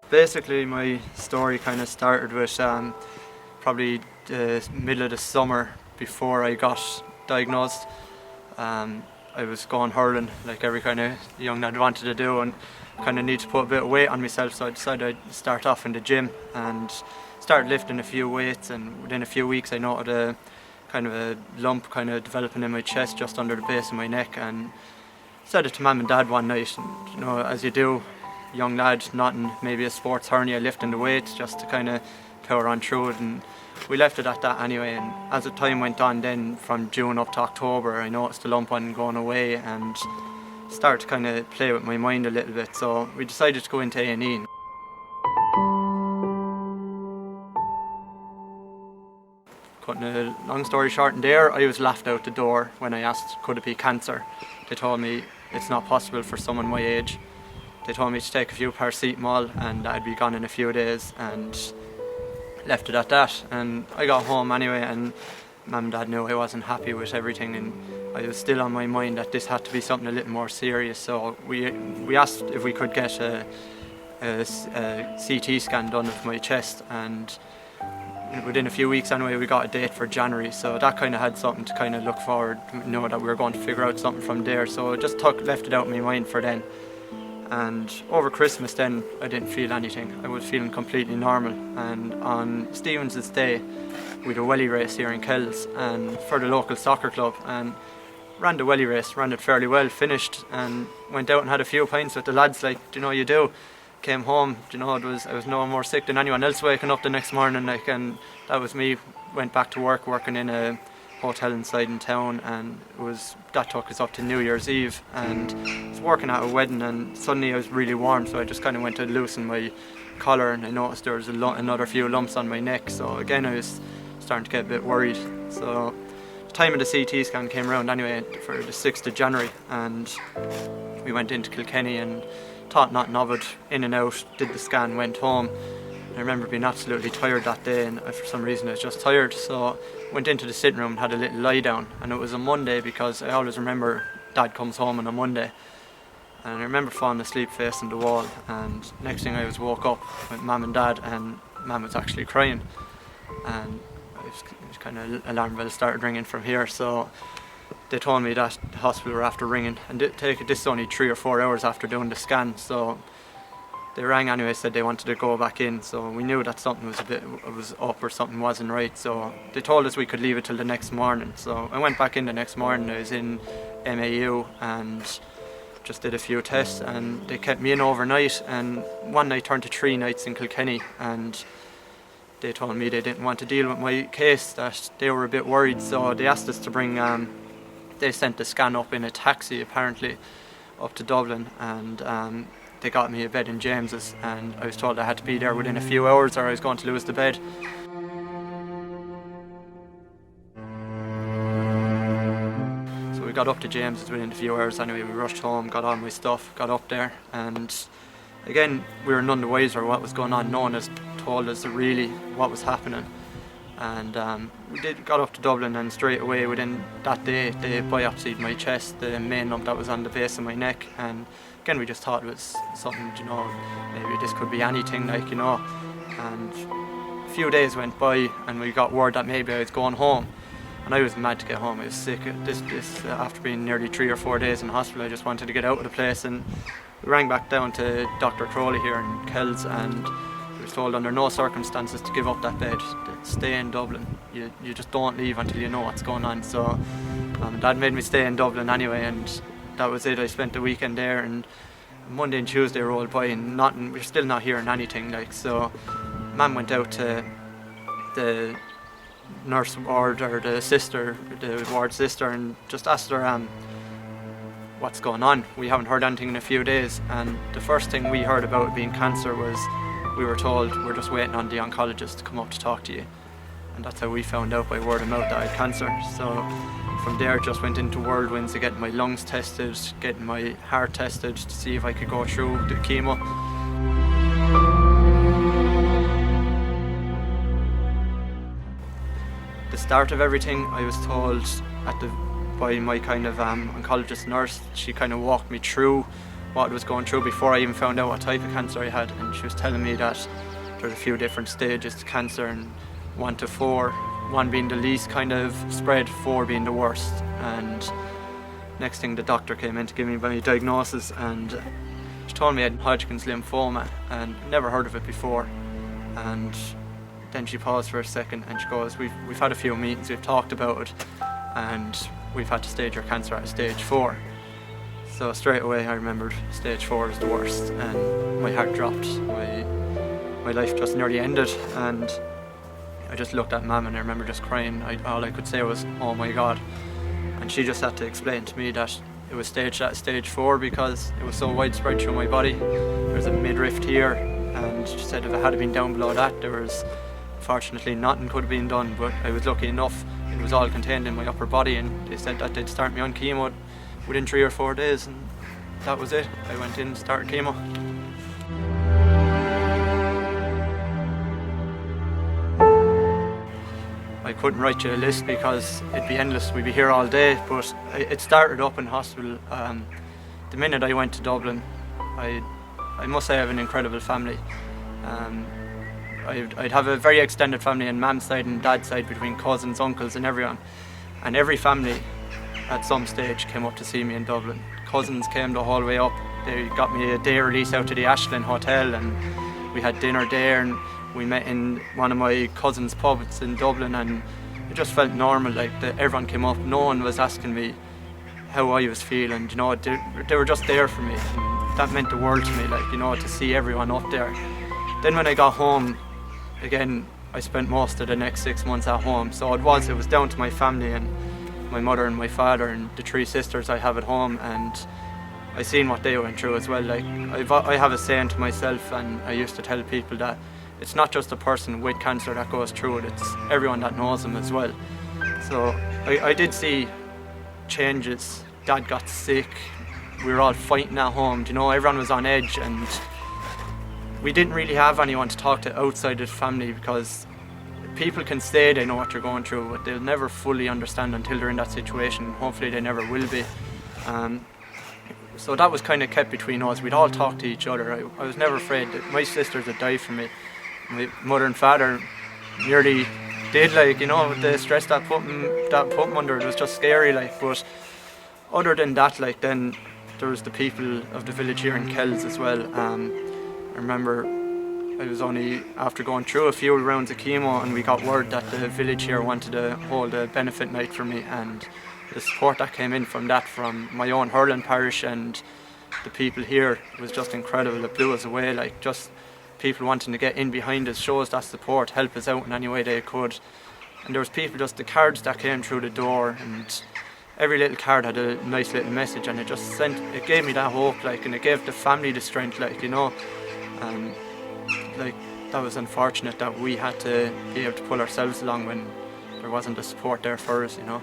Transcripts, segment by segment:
Basically, my story kind of started with probably the middle of the summer before I got diagnosed. I was going hurling like every kind of young lad wanted to do, and kind of need to put a bit of weight on myself, so I decided I'd start off in the gym and started lifting a few weights, and within a few weeks I noted a kind of a lump kind of developing in my chest just under the base of my neck, and said it to Mum and Dad one night, and as you do, young lad, nothing, maybe a sports hernia, lifting the weights just to kind of power on through it, and we left it at that anyway. And as the time went on, then from June up to October, I noticed the lump wasn't going away and started to kind of play with my mind a little bit, so we decided to go into A&E. Cutting a long story short in there, I was laughed out the door when I asked could it be cancer. They told me it's not possible for someone my age. They told me to take a few paracetamol and I'd be gone in a few days, and left it at that. And I got home anyway, and Mum and Dad knew I wasn't happy with everything, and I was still on my mind that this had to be something a little more serious. So we asked if we could get a CT scan done of my chest, and within a few weeks anyway we got a date for January, so that kind of had something to kind of look forward, know that we were going to figure out something from there. So just left it out of my mind for then. And over Christmas then I didn't feel anything. I was feeling completely normal, and on Stevens's Day we had a welly race here in Kells and for the local soccer club, and ran the welly race, ran it fairly well, finished, and went out and had a few pints with the lads like you do. Came home, I was no more sick than anyone else waking up the next morning, and that was me. Went back to work, working in a hotel inside in town, and that took us up to New Year's Eve, and I was working at a wedding, and suddenly I was really warm, so I just kind of went to loosen my collar, and I noticed there was another few lumps on my neck, so again I was starting to get a bit worried. So the time of the CT scan came around anyway for the 6th of January, and we went into Kilkenny and thought nothing of it, in and out, did the scan, went home. I remember being absolutely tired that day, and for some reason I was just tired, so went into the sitting room and had a little lie down. And it was a Monday, because I always remember Dad comes home on a Monday, and I remember falling asleep facing the wall, and next thing I woke up with Mum and Dad, and Mum was actually crying, and it was kind of alarm bells started ringing from here. So they told me that the hospital were after ringing, and this is only 3 or 4 hours after doing the scan, so they rang anyway, said they wanted to go back in, so we knew that something was up or something wasn't right, so they told us we could leave it till the next morning. So I went back in the next morning. I was in MAU and just did a few tests, and they kept me in overnight, and one night turned to 3 nights in Kilkenny, and they told me they didn't want to deal with my case, that they were a bit worried, so they asked us to bring they sent the scan up in a taxi apparently up to Dublin, and they got me a bed in James's, and I was told I had to be there within a few hours or I was going to lose the bed. So we got up to James's within a few hours anyway. We rushed home, got all my stuff, got up there, and again we were none the wiser what was going on. No one has told us really what was happening. And we got up to Dublin, and straight away within that day they biopsied my chest, the main lump that was on the base of my neck, and again we just thought it was something, maybe this could be anything, and a few days went by and we got word that maybe I was going home, and I was mad to get home. I was sick. This after being nearly 3 or 4 days in hospital, I just wanted to get out of the place, and we rang back down to Dr. Crowley here in Kells, and I was told under no circumstances to give up that bed, stay in Dublin. You just don't leave until you know what's going on. So Dad made me stay in Dublin anyway, and that was it. I spent the weekend there, and Monday and Tuesday rolled by and we're still not hearing anything. So Mum went out to the nurse ward, or the ward sister, and just asked her what's going on. We haven't heard anything in a few days, and the first thing we heard about it being cancer was we were told we're just waiting on the oncologist to come up to talk to you, and that's how we found out by word of mouth that I had cancer. So from there just went into whirlwinds of getting my lungs tested, getting my heart tested to see if I could go through the chemo. The start of everything, I was told by my kind of oncologist nurse. She kind of walked me through what I was going through before I even found out what type of cancer I had, and she was telling me that there's a few different stages to cancer, and 1 to 4, 1 being the least kind of spread, 4 being the worst. And next thing, the doctor came in to give me my diagnosis, and she told me I had Hodgkin's lymphoma, and never heard of it before. And then she paused for a second and she goes, we've had a few meetings, we've talked about it, and we've had to stage your cancer at stage 4. So straight away I remembered stage 4 is the worst, and my heart dropped. My life just nearly ended, and I just looked at Mum and I remember just crying. All I could say was, oh my God. And she just had to explain to me that it was staged at stage 4 because it was so widespread through my body. There's a midriff here, and she said if it had been down below that, there was fortunately nothing could have been done, but I was lucky enough it was all contained in my upper body, and they said that they'd start me on chemo within 3 or 4 days, and that was it. I went in and started chemo. I couldn't write you a list because it'd be endless, we'd be here all day, but it started up in hospital. The minute I went to Dublin, I must say I have an incredible family. I'd have a very extended family on Mum's side and Dad's side, between cousins, uncles and everyone. And every family at some stage came up to see me in Dublin. Cousins came the whole way up. They got me a day release out to the Ashland Hotel, and we had dinner there, and we met in one of my cousin's pubs in Dublin, and it just felt normal, like everyone came up. No one was asking me how I was feeling, you know, they were just there for me. And that meant the world to me, like, you know, to see everyone up there. Then when I got home, again, I spent most of the next 6 months at home, so it was down to my family and my mother and my father and the 3 sisters I have at home, and I seen what they went through as well. Like, I have a saying to myself, and I used to tell people that it's not just a person with cancer that goes through it, it's everyone that knows them as well. So I did see changes. Dad got sick, we were all fighting at home, you know, everyone was on edge, and we didn't really have anyone to talk to outside the family, because people can say they know what you're going through, but they'll never fully understand until they're in that situation. Hopefully they never will be. So that was kind of kept between us. We'd all talk to each other. I was never afraid. My sisters would die for me. My mother and father nearly did, like, you know, with the stress that put them under. It was just scary, like. But other than that, like, then there was the people of the village here in Kells as well. I remember I was only after going through a few rounds of chemo, and we got word that the village here wanted to hold a benefit night for me, and the support that came in from that, from my own hurling parish and the people here, was just incredible. It blew us away, like, just people wanting to get in behind us, show us that support, help us out in any way they could. And there was people, just the cards that came through the door, and every little card had a nice little message, and it gave me that hope, like, and it gave the family the strength, like, you know. Like, that was unfortunate that we had to be able to pull ourselves along when there wasn't the support there for us, you know.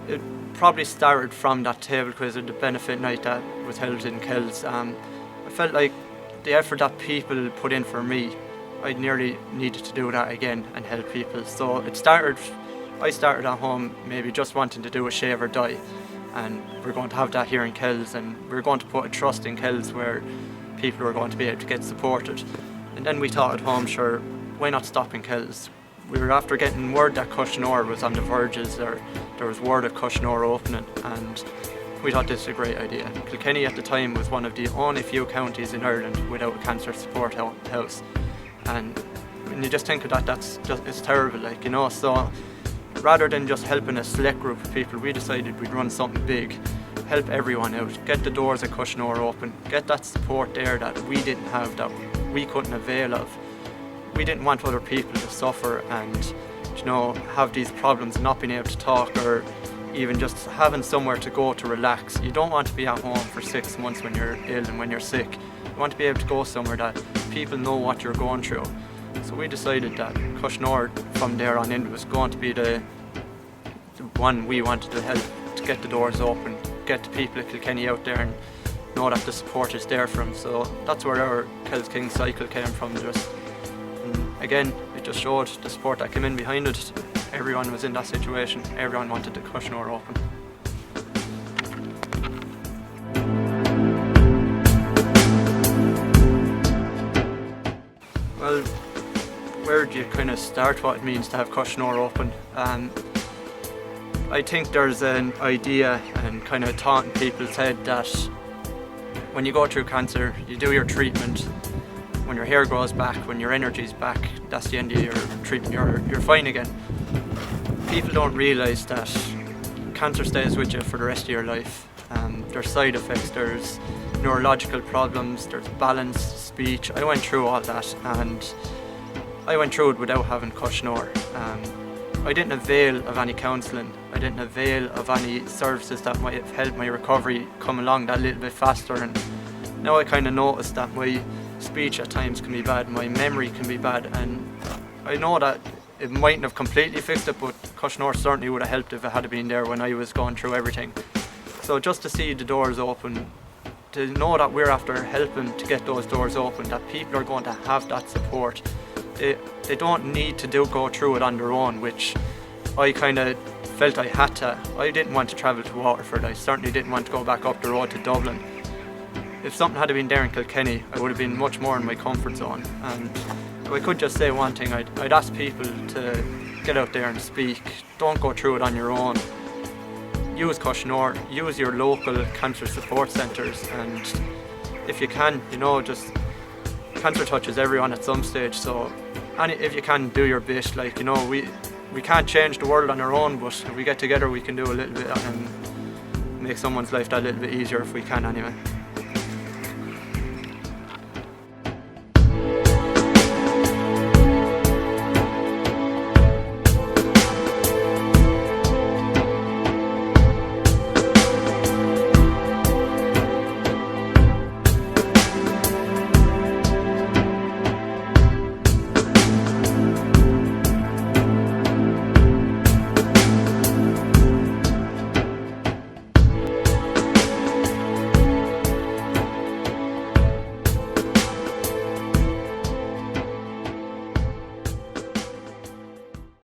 It probably started from that table quiz or the benefit night that was held in Kells. I felt like the effort that people put in for me, I nearly needed to do that again and help people. So I started at home, maybe just wanting to do a shave or dye, and we're going to have that here in Kells, and we're going to put a trust in Kells where people are going to be able to get supported. And then we thought at home, sure, why not stop in Kells? We were after getting word that Nore was on the verges, or there was word of Nore opening, and we thought this was a great idea. Kilkenny at the time was one of the only few counties in Ireland without a cancer support house, and when you just think of that, it's terrible, like, you know. So rather than just helping a select group of people, we decided we'd run something big, help everyone out, get the doors at Nore open, get that support there that we didn't have, that we couldn't avail of. We didn't want other people to suffer and, you know, have these problems and not being able to talk, or even just having somewhere to go to relax. You don't want to be at home for 6 months when you're ill and when you're sick. You want to be able to go somewhere that people know what you're going through. So we decided that Nore from there on in was going to be the one we wanted to help to get the doors open, get the people at Kilkenny out there and know that the support is there for them. So that's where our Kells King cycle came from. And again, it just showed the support that came in behind it. Everyone was in that situation, everyone wanted the Cois Nore open. Well, where do you kind of start what it means to have Cois Nore open? I think there's an idea and kind of thought in people's head that when you go through cancer, you do your treatment, when your hair grows back, when your energy's back, that's the end of your treatment, you're fine again. People don't realise that cancer stays with you for the rest of your life. There's side effects, there's neurological problems, there's balance, speech. I went through all that, and I went through it without having Cois Nore. I didn't avail of any counselling, I didn't avail of any services that might have helped my recovery come along that little bit faster, and now I kind of noticed that my speech at times can be bad, my memory can be bad, and I know that it mightn't have completely fixed it, but Cois Nore certainly would have helped if it had been there when I was going through everything. So just to see the doors open, to know that we're after helping to get those doors open, that people are going to have that support. They don't need to go through it on their own, which I kind of felt I had to. I didn't want to travel to Waterford, I certainly didn't want to go back up the road to Dublin. If something had been there in Kilkenny, I would have been much more in my comfort zone. And if I could just say one thing, I'd ask people to get out there and speak. Don't go through it on your own. Use Cois Nore, use your local cancer support centres, and if you can, just cancer touches everyone at some stage, so if you can, do your bit. We can't change the world on our own, but if we get together we can do a little bit and make someone's life that little bit easier if we can anyway.